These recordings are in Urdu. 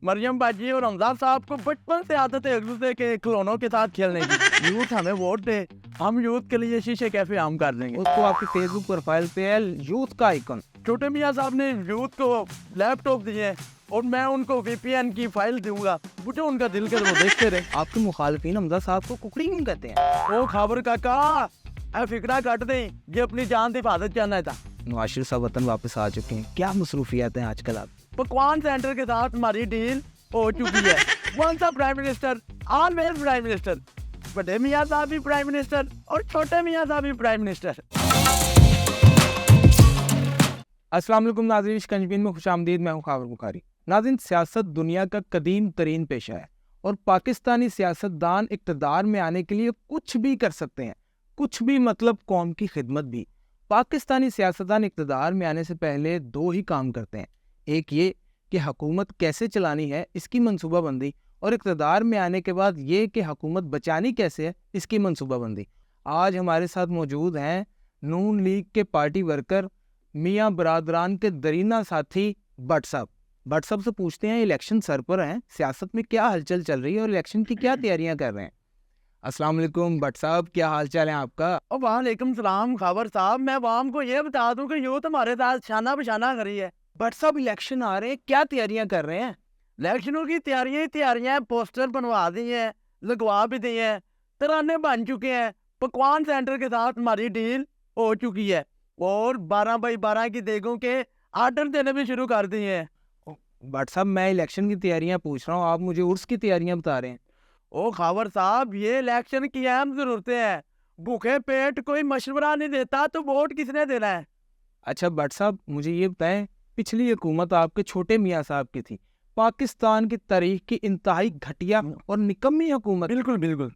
مریم باجی اور رمضان صاحب کو بچپن سے عادت ہے ایک دوسرے کے کھلونوں کے ساتھ کھیلنے کی. یوتھ ہمیں ووٹ دے, ہم یوتھ کے لیے شیشے کیفے عام کر دیں گے. اس کو آپ کی فیس بک پروفائل پہ ہے یوتھ کا آئیکن. چھوٹے میاں صاحب نے یوتھ کو لیپ ٹاپ دیے ہیں اور میں ان کو وی پی این کی فائل دوں گا, مجھے ان کا دل کر وہ دیکھتے رہے. آپ کے مخالفین حمزہ صاحب کو ککڑی کیوں کہتے ہیں؟ وہ خبر کاکا اے فکرہ کٹ دیں, یہ اپنی جان کی حفاظت کرنا تھا. نواز شریف صاحب وطن واپس آ چکے ہیں, کیا مصروفیات ہیں آج کل آپ؟ پکوان سینٹر کے ساتھ ہماری ڈیل ہو چکی ہے. Once a prime minister always prime minister. بڑے میاں صاحب بھی پرائم منسٹر اور چھوٹے میاں صاحب بھی پرائم منسٹر. السلام علیکم ناظرین, شکنجبین میں خوش آمدید. میں ہوں خاور بخاری. ناظرین, سیاست دنیا کا قدیم ترین پیشہ ہے اور پاکستانی سیاستدان اقتدار میں آنے کے لیے کچھ بھی کر سکتے ہیں. کچھ بھی مطلب قوم کی خدمت بھی. پاکستانی سیاستدان اقتدار میں آنے سے پہلے دو ہی کام کرتے ہیں. ایک یہ کہ حکومت کیسے چلانی ہے اس کی منصوبہ بندی, اور اقتدار میں آنے کے بعد یہ کہ حکومت بچانی کیسے ہے اس کی منصوبہ بندی. آج ہمارے ساتھ موجود ہیں نون لیگ کے پارٹی ورکر, میاں برادران کے درینہ ساتھی بٹ صاحب. بٹ صاحب سے پوچھتے ہیں الیکشن سر پر ہیں, سیاست میں کیا ہلچل چل رہی ہے اور الیکشن کی کیا تیاریاں کر رہے ہیں. السلام علیکم بٹ صاحب, کیا حال چال ہے آپ کا؟ وعلیکم السلام خاور صاحب. میں عوام کو یہ بتا دوں کہ یوتھ ہمارے ساتھ شانہ بشانہ کری ہے. بٹ صاحب الیکشن آ رہے ہیں, کیا تیاریاں کر رہے ہیں؟ الیکشنوں کی تیاریاں, پوسٹر بنوا دی ہیں, لگوا بھی دی ہیں, ترانے بن چکے ہیں. پکوان سینٹر کے ساتھ ہماری ڈیل ہو چکی ہے اور 12x12 کی دیگوں کے آرڈر دینے بھی شروع کر دیے ہیں. بٹ صاحب میں الیکشن کی تیاریاں پوچھ رہا ہوں, آپ مجھے عرس کی تیاریاں بتا رہے ہیں. او خاور صاحب, یہ الیکشن کی اہم ضرورتیں ہیں. بھوکے پیٹ کوئی مشورہ نہیں دیتا تو ووٹ کس نے دینا ہے؟ اچھا بٹ صاحب مجھے یہ بتائیں, پچھلی حکومت آپ کے چھوٹے میاں صاحب کی تھی, پاکستان کی تاریخ کی انتہائی گھٹیا اور نکمی حکومت. بالکل.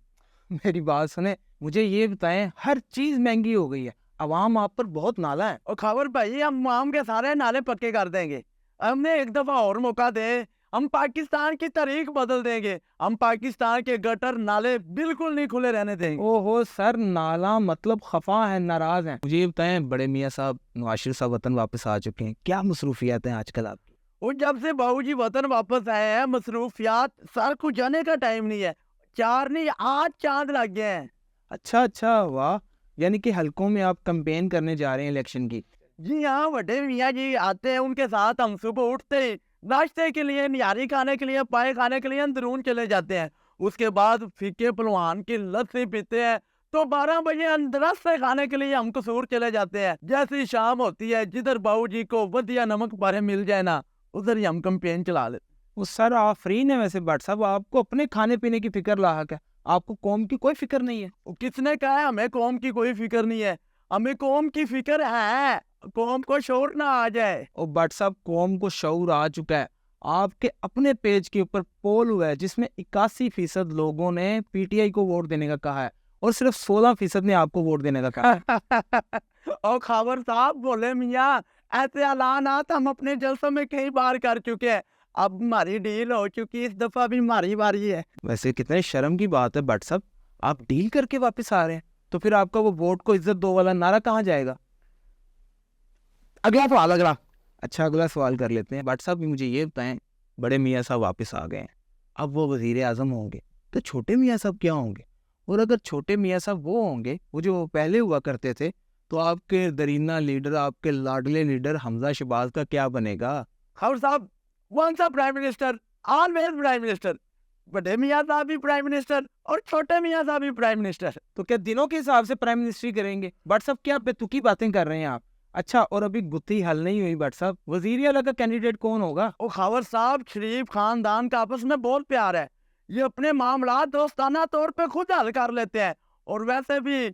میری بات سنیں, مجھے یہ بتائیں, ہر چیز مہنگی ہو گئی ہے, عوام آپ پر بہت نالا ہے. اور خاور بھائی, ہم عوام کے سارے نالے پکے کر دیں گے. ہم نے ایک دفعہ اور موقع دے, ہم پاکستان کی تاریخ بدل دیں گے. ہم پاکستان کے گٹر نالے بالکل نہیں کھلے رہنے دیں گے. او ہو سر, نالا مطلب خفا ہے, ناراض ہیں. مجھے یہ بتائیں بڑے میاں صاحب, نواز شریف صاحب وطن واپس آ چکے ہیں, کیا مصروفیات ہیں آج کل آپ کی؟ اور جب سے بہو جی وطن واپس آئے ہیں, مصروفیات سر کو جانے کا ٹائم نہیں ہے. 4 نہیں 8 چاند لگ گئے ہیں. اچھا واہ, یعنی کہ حلقوں میں آپ کمپین کرنے جا رہے ہیں الیکشن کی؟ جی ہاں, بڑے میاں جی آتے ہیں, ان کے ساتھ ہم صبح اٹھتے ہی ناشتے کے لیے, نیاری کھانے کے لیے, پائے کھانے کے لیے اندرون چلے جاتے ہیں. اس کے بعد فیکے پلوان کی لسی پیتے ہیں تو 12 بجے اندرستے کھانے کے لیے ہم قصور چلے جاتے ہیں. جیسی شام ہوتی ہے, جدھر باؤ جی کو ودیا نمک پارے مل جائے نا, ادھر ہی ہم کمپین چلا لیتے. وہ سر آفرین ہے ویسے بٹ صاحب, آپ کو اپنے کھانے پینے کی فکر لاحق ہے, آپ کو قوم کی کوئی فکر نہیں ہے. کس نے کہا ہے ہمیں قوم کی کوئی فکر نہیں ہے؟ ہمیں قوم کی فکر ہے, قوم کو شعور نہ آ جائے. اور بٹ صاحب قوم کو شعور آ چکا ہے. آپ کے اپنے پیج کے اوپر پول ہوا ہے جس میں 81% لوگوں نے پی ٹی آئی کو ووٹ دینے کا کہا ہے اور صرف 16% نے آپ کو ووٹ دینے کا کہا ہے. اور خاور صاحب بولے میاں, ایسے اعلانات ہم اپنے جلسوں میں کئی بار کر چکے ہیں. اب ہماری ڈیل ہو چکی, اس دفعہ بھی ہماری باری ہے. ویسے کتنے شرم کی بات ہے بٹ صاحب, آپ ڈیل کر کے واپس آ رہے ہیں, تو پھر آپ کا وہ ووٹ کو عزت دو والا نعرہ کہاں جائے گا؟ اگلا سوال کر لیتے ہیں. بٹ صاحب مجھے یہ بتائیں, بڑے میاں صاحب واپس آ گئے ہیں, اب وہ وزیر اعظم ہوں گے, تو چھوٹے میاں صاحب کیا ہوں گے؟ اور اگر چھوٹے میاں صاحب وہ ہوں گے وہ جو پہلے ہوا کرتے تھے, تو آپ کے درینہ لیڈر, آپ کے لاڈلے لیڈر حمزہ شہباز کا کیا بنے گا؟ خاور صاحب, once a prime minister always prime minister. بڑے میاں صاحب بھی پرائم منسٹر اور چھوٹے میاں صاحب بھی پرائم منسٹر. تو کیا دنوں کے حساب سے پرائم منسٹری کریں گے؟ بٹ صاحب کیا بے تکی باتیں کر رہے ہیں آپ. اچھا, اور ابھی گتھی حل نہیں ہوئی بٹ صاحب, وزیر اعلیٰ کا کینڈیڈیٹ کون ہوگا؟ او خاور صاحب, شریف خاندان کا آپس میں بہت پیار ہے, یہ اپنے معاملات دوستانہ طور پہ خود حل کر لیتے ہیں. اور ویسے بھی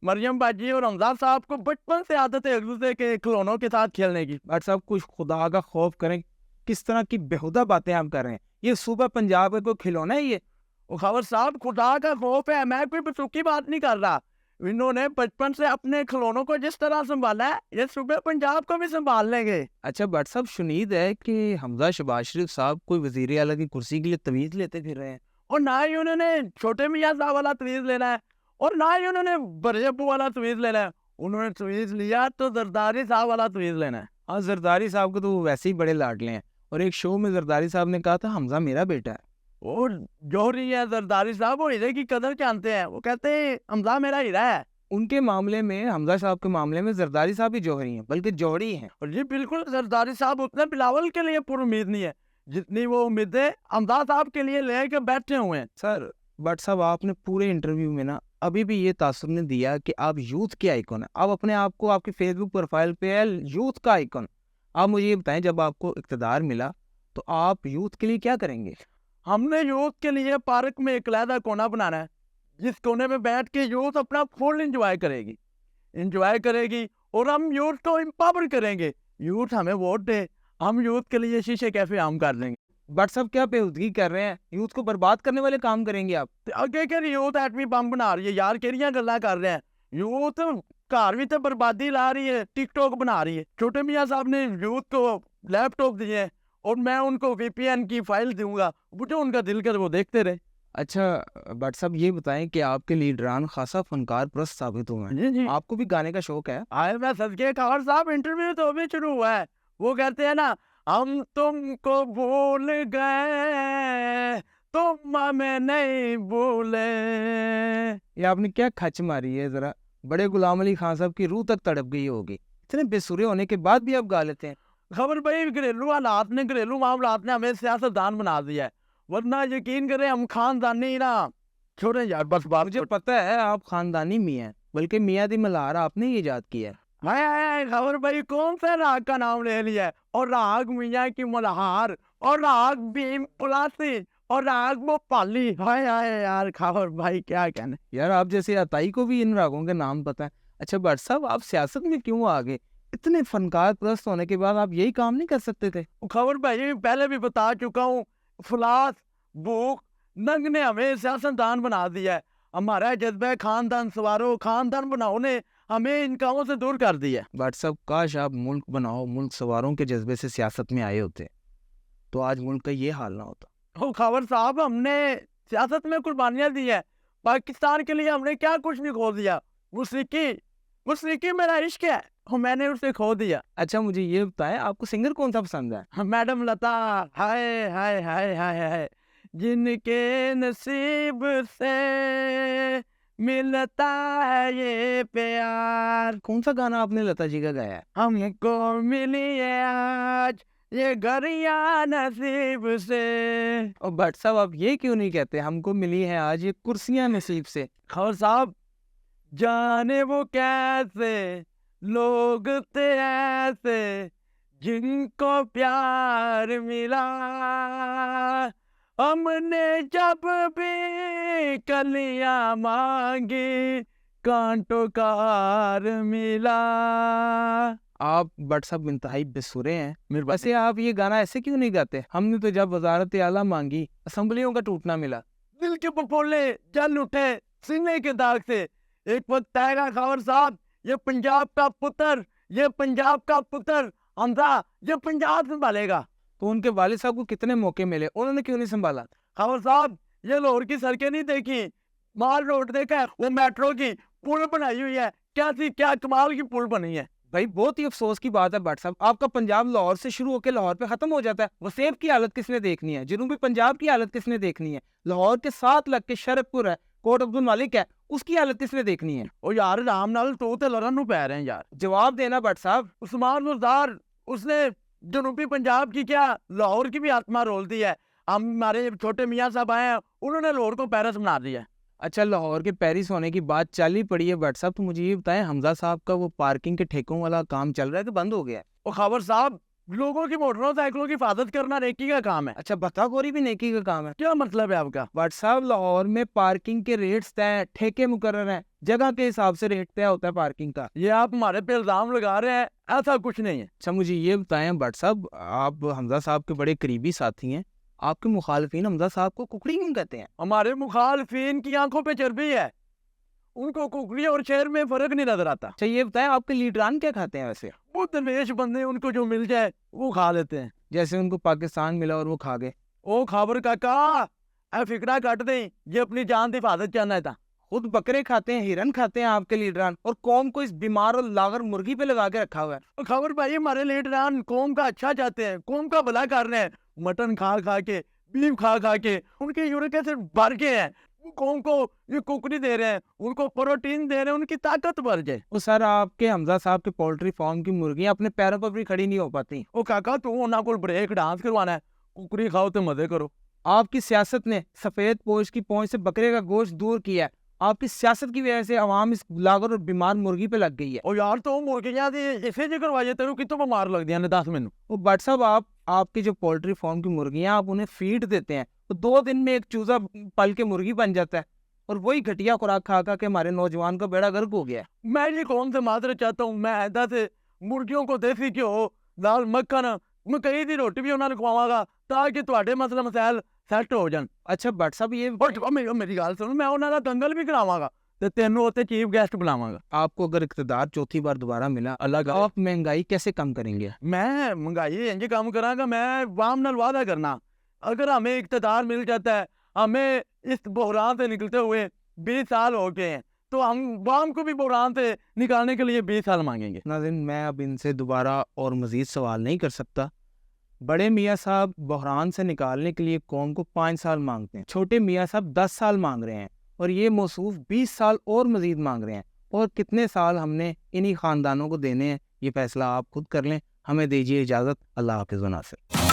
مریم باجی اور رمضان صاحب کو بچپن سے عادت ہے ایک دوسرے کے کھلونوں کے ساتھ کھیلنے کی. بٹ صاحب کچھ خدا کا خوف کریں, کس طرح کی بےہودہ باتیں آپ کر رہے ہیں. یہ صوبہ پنجاب کا کوئی کھلونا ہے یہ؟ او خاور صاحب, خدا کا خوف ہے, میں کوئی بسوکی بات نہیں کر رہا. انہوں نے بچپن سے اپنے کھلونوں کو جس طرح سنبھالا ہے, یہ صوبہ پنجاب کو بھی سنبھال لیں گے. اچھا بٹ صاحب, شنید ہے کہ حمزہ شہباز شریف صاحب کوئی وزیر اعلیٰ کی کرسی کے لیے تویز لیتے پھر رہے ہیں, اور نہ ہی انہوں نے چھوٹے میاں صاحب والا تویز لینا ہے, اور نہ ہی انہوں نے بڑے ابو والا تویز لینا ہے. انہوں نے تویز لیا تو زرداری صاحب والا تویز لینا ہے. ہاں زرداری صاحب کو تو وہ ویسے ہی بڑے لاڈلے ہیں, اور ایک شو میں زرداری صاحب نے کہا تھا حمزہ میرا بیٹا ہے. اور جوہری ہے زرداری صاحب، وہ ہیرے کی قدر جانتے ہیں، وہ کہتے ہیں حمزہ میرا ہیرا ہے. ان کے معاملے میں، حمزہ صاحب کے معاملے میں زرداری صاحب ہی جوہری ہیں، بلکہ جوہری ہیں. اور جی بالکل، زرداری صاحب اتنے بلاول کے لیے پر امید نہیں ہے جتنی وہ امیدیں حمزہ صاحب کے لیے لے کے بیٹھے ہوئے ہیں. سر بٹ صاحب، آپ نے پورے انٹرویو میں نا ابھی بھی یہ تاثر نے دیا کہ آپ یوتھ کے آئیکن ہیں. آپ اپنے آپ کو آپ کی فیس بک پروفائل پہ ہے یوتھ کا آئیکن. آپ مجھے یہ بتائیں، جب آپ کو اقتدار ملا تو آپ یوتھ کے لیے کیا کریں گے؟ ہم نے یوتھ کے لیے پارک میں ایک علیحدہ کونا بنانا ہے، جس کونے میں بیٹھ کے یوتھ اپنا فل انجوائے کرے گی اور ہم یوتھ کو امپاور کریں گے. یوتھ ہمیں ووٹ دے، ہم یوتھ کے لیے شیشے کیفے عام کر دیں گے. بٹ صاحب کیا بےہودگی کر رہے ہیں؟ یوتھ کو برباد کرنے والے کام کریں گے آپ؟ اگے کہ یوتھ ایٹمی بم بنا رہی ہے یار، کہڑیاں گلاں کر رہے ہیں. یوتھ گھر بھی تو بربادی لا رہی ہے، ٹک ٹاک بنا رہی ہے. چھوٹے میاں صاحب نے یوتھ کو لیپ ٹاپ دیے ہیں اور میں ان کو وی پی این کی فائل دوں گا، جو ان کا دل کر وہ دیکھتے رہے. اچھا بٹ صاحب، یہ بتائیں کہ آپ کے لیڈران خاصا فنکار پرست ثابت ہوئے ہیں. جی آپ کو بھی گانے کا شوق ہے؟ آئے میں صدقے خبر صاحب، انٹرویو تو ابھی شروع ہوا ہے. وہ کہتے ہیں نا، ہم تم کو بھول گئے تم ہمیں نہیں بھولے. یہ آپ نے کیا کھچ ماری ہے ذرا؟ بڑے غلام علی خان صاحب کی روح تک تڑپ گئی ہوگی. اتنے بے سورے ہونے کے بعد بھی آپ گا لیتے ہیں. خبر بھائی، گھریلو حالات نے، گھریلو معاملات نے ہمیں سیاستدان بنا دیا ہے، ورنہ یقین کریں ہم خاندانی نا. چھوڑیں یار، بس بات. مجھے پتہ ہے آپ خاندانی میاں ہیں، بلکہ میاں دی ملہار آپ نے یہ ایجاد کیا ہے. ہائے خبر بھائی، کون سے راگ کا نام لے لیا ہے؟ اور راگ میاں کی ملہار، اور راگ بھیم پلاسی، اور راگ وہ پالی. ہائے یار خبر بھائی، کیا کہنے. یار آپ جیسے عطائی کو بھی ان راگوں کے نام پتہ ہے. اچھا بٹ صاحب، آپ سیاست میں کیوں آگے؟ اتنے فنکار پرست ہونے کے بعد آپ یہی کام نہیں کر سکتے تھے؟ خبر بھائی پہلے بھی بتا چکا ہوں، افلاس، بھوک، ننگ نے ہمیں سیاستدان بنا دیا ہے. ہمارا جذبہ خاندان سوارو، خاندان بناؤ نے ہمیں ان کاموں سے دور کر دیا ہے. بٹ صاحب، کاش آپ ملک بناؤ، ملک سواروں کے جذبے سے سیاست میں آئے ہوتے تو آج ملک کا یہ حال نہ ہوتا. خبر صاحب، ہم نے سیاست میں قربانیاں دی ہیں، پاکستان کے لیے ہم نے کیا کچھ نہیں کھو دیا. موسیقی میرا عشق ہے، میں نے اسے کھو دیا. اچھا مجھے یہ بتائیں، آپ کو سنگر کون سا پسند ہے؟ میڈم لتا. ہائے ہائے ہائے ہائے ہائے، جن کے نصیب سے ملتا ہے یہ پیار. کون سا گانا آپ نے لتا جی کا گایا ہے؟ ہم کو ملی ہے آج یہ گھڑیاں نصیب سے. اور بٹ صاحب، آپ یہ کیوں نہیں کہتے ہم کو ملی ہے آج یہ کرسیاں نصیب سے؟ خبر صاحب، جانے وہ کیسے لوگ تھے ایسے جن کو پیار ملا، ہم نے جب بھی کلیاں مانگی کانٹوں کا ہار ملا. آپ بٹ صاحب انتہائی بے سورے ہیں. ویسے آپ یہ گانا ایسے کیوں نہیں گاتے؟ ہم نے تو جب وزارت اعلیٰ مانگی اسمبلیوں کا ٹوٹنا ملا. دل کے پپولے جل اٹھے سینے کے داغ سے. ایک وقت آئے گا خبر صاحب، یہ پنجاب کا پتر حمزہ یہ پنجاب سنبھالے گا. تو ان کے والد صاحب کو کتنے موقع ملے، انہوں نے کیوں نہیں سنبھالا؟ خبر صاحب، یہ لاہور کی سڑکیں نہیں دیکھی، مال روڈ دیکھا ہے، وہ میٹرو کی پل بنائی ہوئی ہے. کیا کمال کی پل بنی ہے. بھائی بہت ہی افسوس کی بات ہے بٹ صاحب، آپ کا پنجاب لاہور سے شروع ہو کے لاہور پہ ختم ہو جاتا ہے. وسیب کی حالت کس نے دیکھنی ہے؟ جنوبی پنجاب کی حالت کس نے دیکھنی ہے؟ لاہور کے ساتھ لگ کے شرف پور ہے، کوٹ عبد المالک ہے، اس کی حالت کس نے دیکھنی ہے؟ او یار رام نال تو تے لڑن نو پے رہے ہیں یار. جواب دینا بٹ صاحب. عثمان مزدار، اس نے جنوبی پنجاب کی کیا لاہور کی بھی آتما رول دی ہے. ہمارے چھوٹے میاں صاحب آئے ہیں، انہوں نے لاہور کو پیرس بنا دیا. اچھا لاہور کے پیرس ہونے کی بات چل ہی پڑی ہے بٹ صاحب، تو مجھے یہ بتائیں حمزہ صاحب کا وہ پارکنگ کے ٹھیکوں والا کام چل رہا ہے کہ بند ہو گیا ہے؟ او خبر صاحب، لوگوں کی موٹروں سائیکلوں کی حفاظت کرنا نیکی کا کام ہے. اچھا بتا گوری بھی نیکی کا کام ہے؟ کیا مطلب ہے آپ کا؟ بٹ صاحب لاہور میں پارکنگ کے ریٹس طے ہیں، ٹھیکے مقرر ہیں، جگہ کے حساب سے ریٹ طے ہوتا ہے پارکنگ کا. یہ آپ ہمارے پہ الزام لگا رہے ہیں، ایسا کچھ نہیں ہے. اچھا مجھے یہ بتائیں بٹ صاحب، آپ حمزہ صاحب کے بڑے قریبی ساتھی ہیں، آپ کے مخالفین حمزہ صاحب کو ککڑی کیوں کہتے ہیں؟ ہمارے مخالفین کی آنکھوں پہ چربی ہے، ان کو ککڑی اور شیر میں فرق نہیں نظر آتا. اچھا یہ بتائیں آپ کے لیڈران کیا کھاتے ہیں ویسے؟ وہ درویش بندے، ان کو جو مل جائے وہ کھا لیتے ہیں. جیسے ان کو پاکستان ملا اور وہ کھا گئے. او خابر کاکا، اے فکرہ کٹ دیں، یہ اپنی جان کی حفاظت چاہنا ہے تھا. خود بکرے کھاتے ہیں، ہرن کھاتے ہیں آپ کے لیڈران، اور قوم کو اس بیمار اور لاغر مرغی پہ لگا کے رکھا ہوا ہے۔ خبر بھائی ہمارے لیڈران قوم کا اچھا چاہتے ہیں، قوم کا بھلا کر رہے ہیں، مٹن کھا کھا کے، بیف کھا کھا کے ان کے یورک ایسڈ بڑھ گئے ہیں، وہ قوم کو یہ ککڑی دے رہے ہیں، ان کو پروٹین دے رہے ہیں، ان کی طاقت بڑھ جائے۔ وہ سر آپ کے حمزہ صاحب کے پولٹری فارم کی مرغیاں اپنے پیروں پر بھی کھڑی نہیں ہو پاتی۔ وہ کاکا تو انہاں کو بریک ڈانس کروانا ہے، ککڑی کھاؤ تو مزے کرو۔ آپ کی سیاست نے سفید پوش کی پونچھ سے بکرے کا گوشت دور کیا ہے۔ آپ کی سیاست کی وجہ سے عوام اس لاغر اور بیمار مرغی پہ لگ گئی ہے۔ اور یار تو مرغیاں دی اسے جی کروائی تینوں کتوں بیمار لگ دیا نے دس مینوں۔ وہ بٹ صاحب آپ کی جو پولٹری فارم کی مرغیاں آپ انہیں فیڈ دیتے ہیں تو 2 دن میں ایک چوزا پل کے مرغی بن جاتا ہے، اور وہی گھٹیا خوراک کھا کھا کے ہمارے نوجوان کا بیڑا غرق ہو گیا ہے۔ میں یہ قوم سے معذرت چاہتا ہوں، میں آئندہ سے مرغیوں کو دیسی گھیو، دال مکھن، مکئی دی روٹی بھی انہوں نے کھواواں گا تاکہ تواڈے مسئلے مسائل سیٹ ہو جان۔ اچھا بٹ صاحب یہ اور میری گل سن، میں انہوں کا دنگل بھی کراواں گا تے تینوں اوتے چیف گیسٹ بلاواں گا۔ آپ کو اگر اقتدار چوتھی بار دوبارہ ملا، اللہ کا آپ مہنگائی کیسے کم کریں گے؟ میں مہنگائی انج کام کراں گا، میں عوام نال وعدہ کرنا اگر ہمیں اقتدار مل جاتا ہے، ہمیں اس بحران سے نکلتے ہوئے 20 سال ہو گئے ہیں، تو ہم عوام کو بھی بحران سے نکالنے کے لیے 20 سال مانگیں گے۔ ناظرین میں اب ان سے دوبارہ اور مزید سوال نہیں کر سکتا۔ بڑے میاں صاحب بحران سے نکالنے کے لیے قوم کو 5 سال مانگتے ہیں، چھوٹے میاں صاحب 10 سال مانگ رہے ہیں، اور یہ موصوف 20 سال اور مزید مانگ رہے ہیں، اور کتنے سال ہم نے انہی خاندانوں کو دینے ہیں یہ فیصلہ آپ خود کر لیں۔ ہمیں دیجیے اجازت، اللہ حافظ و ناصر۔